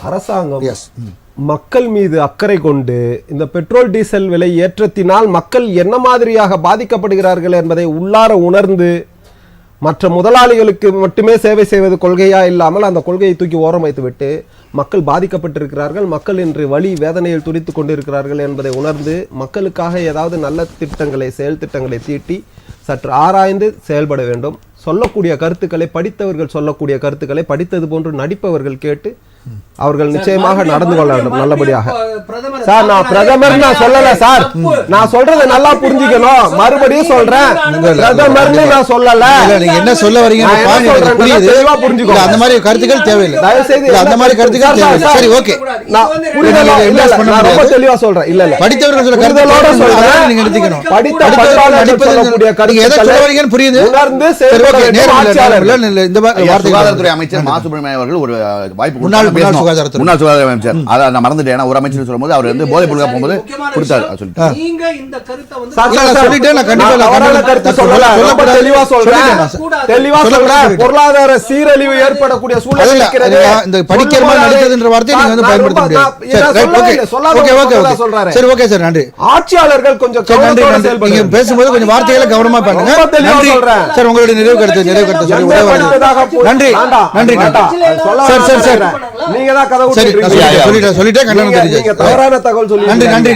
அரசாங்கம் மக்கள் மீது அக்கறை கொண்டு இந்த பெட்ரோல் டீசல் விலை ஏற்றத்தினால் மக்கள் என்ன மாதிரியாக பாதிக்கப்படுகிறார்கள் என்பதை உள்ளார உணர்ந்து மற்ற முதலாளிகளுக்கு மட்டுமே சேவை செய்வது கொள்கையா இல்லாமல் அந்த கொள்கையை தூக்கி ஓரம் வைத்துவிட்டு மக்கள் பாதிக்கப்பட்டிருக்கிறார்கள், மக்கள் இன்று வலி வேதனையில் துடித்துக் கொண்டிருக்கிறார்கள் என்பதை உணர்ந்து மக்களுக்காக ஏதாவது நல்ல திட்டங்களை செயல் திட்டங்களை தீட்டி சற்று ஆராய்ந்து செயல்பட வேண்டும். சொல்லக்கூடிய கருத்துக்களை படித்தவர்கள் சொல்லக்கூடிய கருத்துக்களை படித்தது போன்று நடிப்பவர்கள் கேட்டு அவர்கள் நிச்சயமாக நடந்து கொள்ள வேண்டும் நல்லபடியாக. சார் நான் பிரதமர் நான் சொல்லல சார், நான் சொல்றதை நல்லா புரிஞ்சுக்கணும். மறுபடியும் சொல்றேன், பிரதமர்னு நான் சொல்லல. நீங்க என்ன சொல்ல வரீங்க தெளிவா புரிஞ்சுக்கோ. அந்த மாதிரி கருத்துக்கள் தேவையில்லை, தயவு செய்து அந்த மாதிரி கருத்துக்கள் தேவையில்லை. சரி ஓகே, நான் ரொம்ப தெளிவா சொல்றேன். இல்ல இல்ல படித்தவர்கள் சொல்ற கருத்துக்களோட சொல்றேன், நீங்க எடுத்துக்கணும். படித்தவர்கள் நடிப்பதற்குரிய கருத்துக்கள் எதை சொல்ல வரீங்கன்னு புரியுது. உணர்ந்து செயல்பட வேண்டும் ஆட்சியாளர்கள். இந்த வார்த்தை சுகாதாரத்துறை அமைச்சர் மா சுப்பிரமணியன் அவர்கள் ஒரு வாய்ப்பு முன்னாள் சுகாதார அமைச்சர், அதை நான் மறந்துட்டேன். ஒரு அமைச்சர் சொல்லும்போது அவர் வந்து போதை பொருளாக போகும்போது கொடுத்தாரு. நீங்க இந்த கருத்தை வந்து சொல்லிட்டேன், நான் கண்டிப்பா கருத்து சொல்லல, ரொம்ப தெளிவா சொல்றேன், தெளிவா சொல்றேன். பொருளாதார சீரழிவு ஏற்படக்கூடிய சூழல் இருக்கிறது. இந்த படிக்கிற மாதிரி நடிக்கிறதுன்ற வார்த்தையை நீங்க வந்து பயன்படுத்த முடியாது. சொல்றாரு. சரி ஓகே சார், நன்றி. ஆட்சியாளர்கள் கொஞ்சம் கவனத்தோட செயல்படுங்க. நீங்க பேசும்போது கொஞ்சம் வார்த்தைகளை கவனமா பண்ணுங்க. நன்றி சார், உங்களுடைய நிறைவு கருத்து சொல்லி நன்றி நன்றி. சார் சார் சார், நீங்க தான் கதை சொல்லிட்டேன், கண்டனம் தெரிஞ்சு. நன்றி நன்றி.